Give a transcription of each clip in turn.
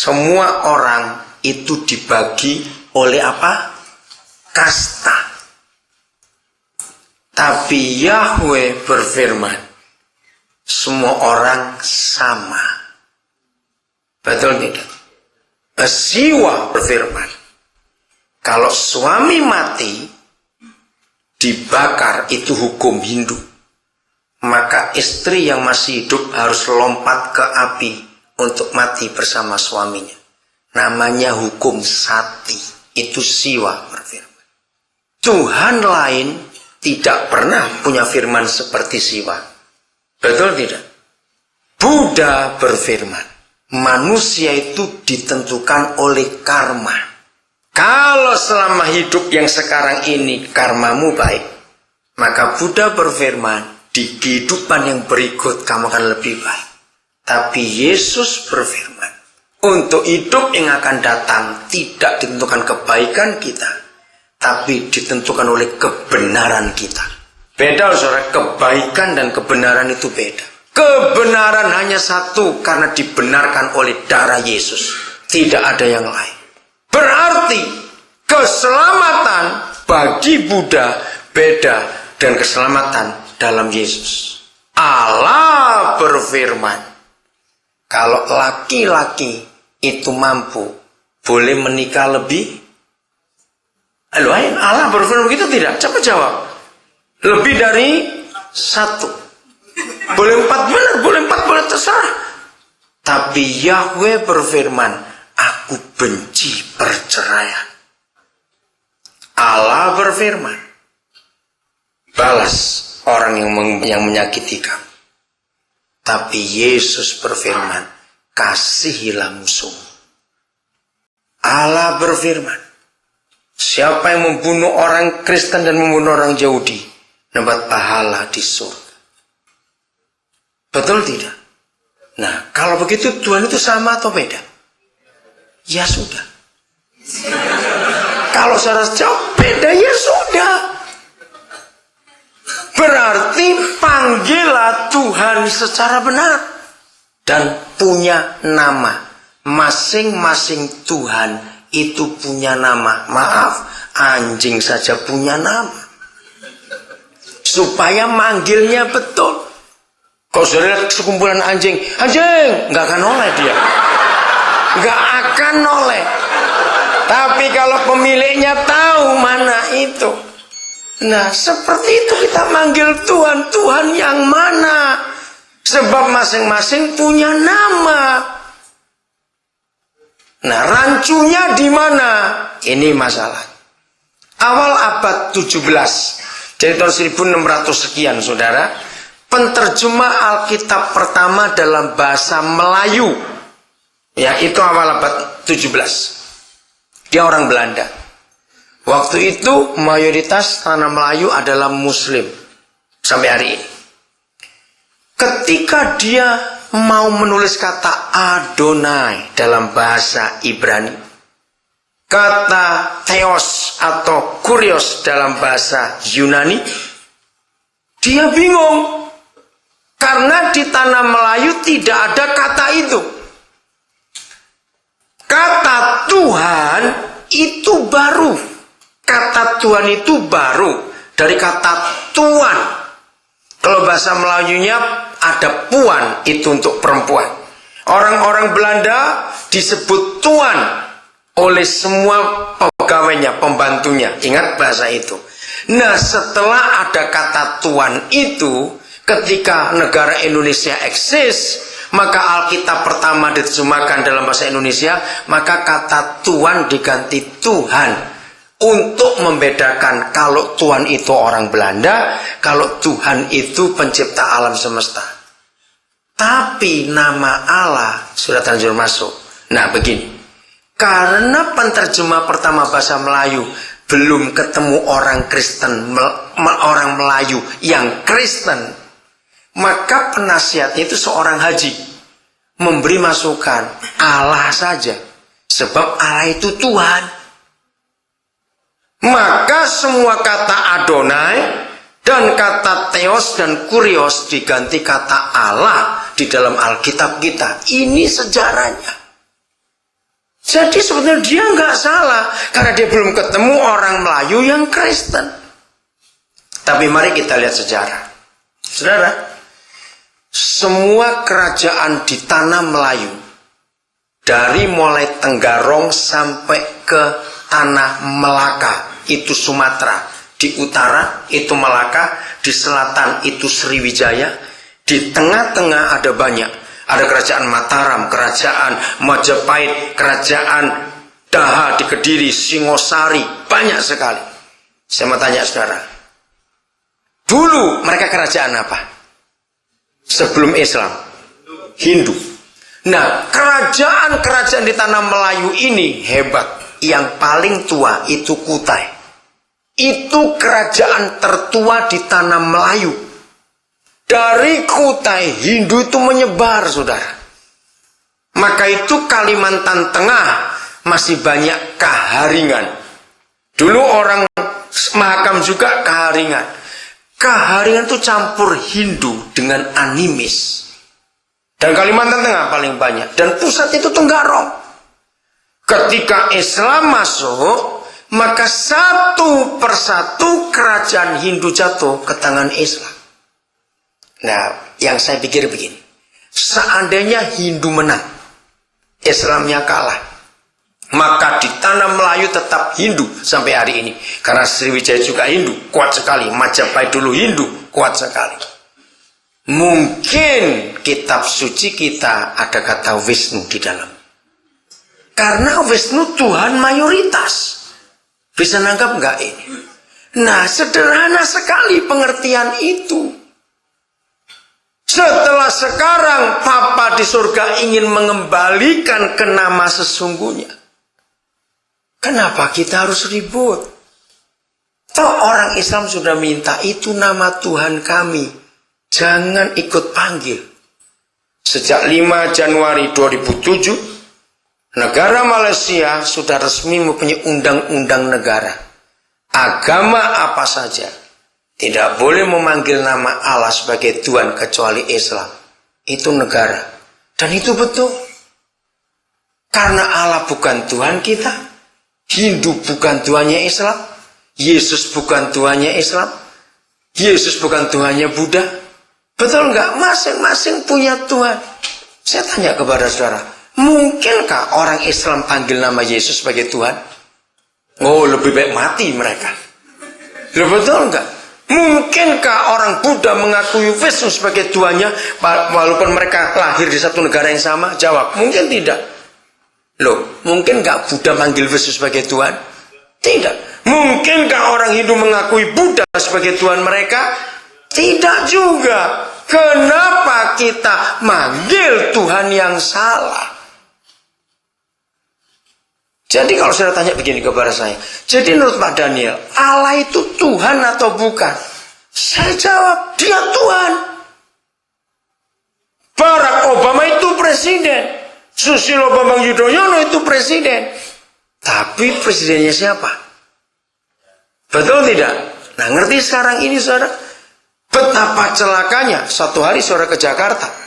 semua orang itu dibagi oleh apa? Kasta. Tapi Yahweh berfirman, semua orang sama. Betul tidak? Siwa berfirman, kalau suami mati, dibakar, itu hukum Hindu. Maka istri yang masih hidup harus lompat ke api untuk mati bersama suaminya. Namanya hukum sati. Itu Siwa berfirman. Tuhan lain tidak pernah punya firman seperti Siwa. Betul tidak? Buddha berfirman, manusia itu ditentukan oleh karma. Kalau selama hidup yang sekarang ini karmamu baik, maka Buddha berfirman, di kehidupan yang berikut kamu akan lebih baik. Tapi Yesus berfirman, untuk hidup yang akan datang tidak ditentukan kebaikan kita, tapi ditentukan oleh kebenaran kita. Beda saudara, kebaikan dan kebenaran itu beda. Kebenaran hanya satu karena dibenarkan oleh darah Yesus. Tidak ada yang lain. Berarti keselamatan bagi Buddha beda dengan keselamatan dalam Yesus. Allah berfirman, kalau laki-laki itu mampu boleh menikah lebih. Allah berfirman begitu tidak? Coba jawab. Lebih dari satu. Boleh 4 benar, boleh 4 boleh terserah. Tapi Yahweh berfirman, aku benci perceraian. Allah berfirman, balas orang yang menyakiti kamu. Tapi Yesus berfirman, kasihilah musuh. Allah berfirman, siapa yang membunuh orang Kristen dan membunuh orang Yahudi, dapat pahala di surga. Betul tidak? Nah, kalau begitu Tuhan itu sama atau beda? Ya sudah. Kalau saudara jawab beda, ya sudah. Berarti panggillah Tuhan secara benar. Dan punya nama. Masing-masing Tuhan itu punya nama. Maaf, anjing saja punya nama. Supaya manggilnya betul. Kalau sudah lihat sekumpulan anjing, anjing, nggak akan noleh dia. Nggak akan noleh. Tapi kalau pemiliknya tahu mana itu. Nah, seperti itu kita manggil Tuhan. Tuhan yang mana? Sebab masing-masing punya nama. Nah, rancunya di mana? Ini masalah. Awal abad 17. Jadi tahun 1600 sekian, saudara. Penterjemah Alkitab pertama dalam bahasa Melayu. Ya, itu awal abad 17. Dia orang Belanda. Waktu itu mayoritas tanah Melayu adalah Muslim. Sampai hari ini. Ketika dia mau menulis kata Adonai dalam bahasa Ibrani, kata Theos atau Kurios dalam bahasa Yunani, dia bingung. Karena di tanah Melayu tidak ada kata itu. Kata Tuhan itu baru. Kata Tuhan itu baru dari kata tuan. Kalau bahasa Melayunya ada puan, itu untuk perempuan. Orang-orang Belanda disebut tuan oleh semua pegawainya, pembantunya. Ingat bahasa itu. Nah, setelah ada kata tuan itu, ketika negara Indonesia eksis, maka Alkitab pertama diterjemahkan dalam bahasa Indonesia, maka kata Tuhan diganti Tuhan. Untuk membedakan kalau Tuhan itu orang Belanda, kalau Tuhan itu pencipta alam semesta. Tapi nama Allah sudah terlanjur masuk. Nah begini, karena penterjemah pertama bahasa Melayu belum ketemu orang Kristen, orang Melayu yang Kristen, maka penasihatnya itu seorang haji memberi masukan Allah saja, sebab Allah itu Tuhan. Maka semua kata Adonai dan kata Theos dan Kurios diganti kata Allah di dalam Alkitab kita. Ini sejarahnya. Jadi sebenarnya dia nggak salah karena dia belum ketemu orang Melayu yang Kristen. Tapi mari kita lihat sejarah. Saudara, semua kerajaan di tanah Melayu, dari mulai Tenggarong sampai ke tanah Melaka, itu Sumatera. Di utara itu Melaka, di selatan itu Sriwijaya, di tengah-tengah ada banyak. Ada kerajaan Mataram, kerajaan Majapahit, kerajaan Daha di Kediri, Singosari, banyak sekali. Saya mau tanya saudara, dulu mereka kerajaan apa? Sebelum Islam? Hindu. Nah, kerajaan-kerajaan di tanah Melayu ini hebat. Yang paling tua itu Kutai. Itu kerajaan tertua di tanah Melayu. Dari Kutai, Hindu itu menyebar, saudara. Maka itu Kalimantan Tengah masih banyak Kaharingan. Dulu orang Mahakam juga Kaharingan. Kaharingan itu campur Hindu dengan animis. Dan Kalimantan Tengah paling banyak. Dan pusat itu Tenggarong. Ketika Islam masuk, maka satu persatu kerajaan Hindu jatuh ke tangan Islam. Nah, yang saya pikir begini. Seandainya Hindu menang, Islamnya kalah, maka di tanah Melayu tetap Hindu sampai hari ini. Karena Sriwijaya juga Hindu, kuat sekali. Majapahit dulu Hindu, kuat sekali. Mungkin kitab suci kita ada kata Wisnu di dalam. Karena Wisnu Tuhan mayoritas. Bisa nangkap nggak ini? Nah, sederhana sekali pengertian itu. Setelah sekarang Papa di surga ingin mengembalikan ke nama sesungguhnya. Kenapa kita harus ribut? Toh orang Islam sudah minta itu nama Tuhan kami. Jangan ikut panggil. Sejak 5 Januari 2007, negara Malaysia sudah resmi mempunyai undang-undang negara. Agama apa saja tidak boleh memanggil nama Allah sebagai Tuhan kecuali Islam. Itu negara. Dan itu betul. Karena Allah bukan Tuhan kita. Hindu bukan Tuhannya Islam. Yesus bukan Tuhannya Islam. Yesus bukan Tuhannya Buddha. Betul nggak? Masing-masing punya Tuhan. Saya tanya kepada saudara, mungkinkah orang Islam panggil nama Yesus sebagai Tuhan? Oh, lebih baik mati mereka. Betul nggak? Mungkinkah orang Buddha mengakui Wisnu sebagai Tuhannya walaupun mereka lahir di satu negara yang sama? Jawab, mungkin tidak. Loh, mungkin nggak Buddha manggil Wisnu sebagai Tuhan? Tidak. Mungkinkah orang Hindu mengakui Buddha sebagai Tuhan mereka? Tidak juga. Kenapa kita manggil Tuhan yang salah? Jadi kalau saya tanya begini kepada saya, jadi menurut Pak Daniel, Allah itu Tuhan atau bukan? Saya jawab, dia Tuhan. Barack Obama itu presiden. Susilo Bambang Yudhoyono itu presiden. Tapi presidennya siapa? Betul tidak? Nah, ngerti sekarang ini saudara? Betapa celakanya. Satu hari saudara ke Jakarta.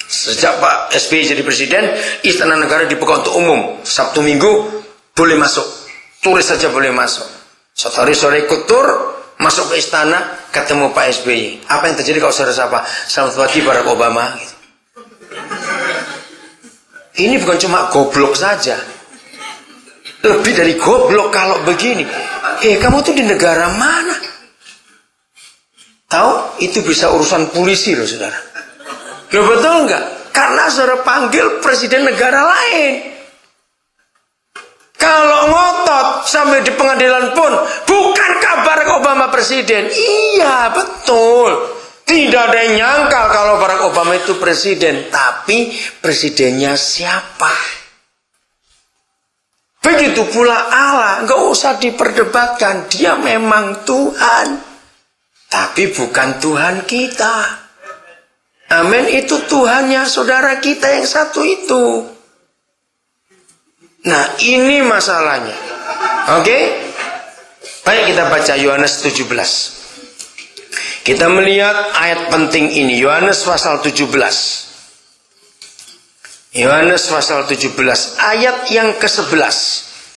Sejak Pak SBY jadi presiden, Istana Negara dibuka untuk umum. Sabtu Minggu boleh masuk. Turis saja boleh masuk. Suatu hari saudara ikut tur, masuk ke istana, ketemu Pak SBY. Apa yang terjadi kalau saudara sapa? Selamat pagi Barack Obama. Gitu. Ini bukan cuma goblok saja. Lebih dari goblok kalau begini. Kamu tuh di negara mana? Tahu? Itu bisa urusan polisi loh saudara. Loh betul enggak? Karena saudara panggil presiden negara lain. Kalau ngotot sampai di pengadilan pun, bukankah Barack Obama presiden? Iya, betul. Tidak ada yang nyangkal kalau Barack Obama itu presiden. Tapi presidennya siapa? Begitu pula Allah. Nggak usah diperdebatkan. Dia memang Tuhan. Tapi bukan Tuhan kita. Amin, itu Tuhannya saudara kita yang satu itu. Nah, ini masalahnya. Oke? Baik, kita baca Yohanes 17. Kita melihat ayat penting ini. Yohanes pasal 17. Yohanes pasal 17 ayat yang ke-11.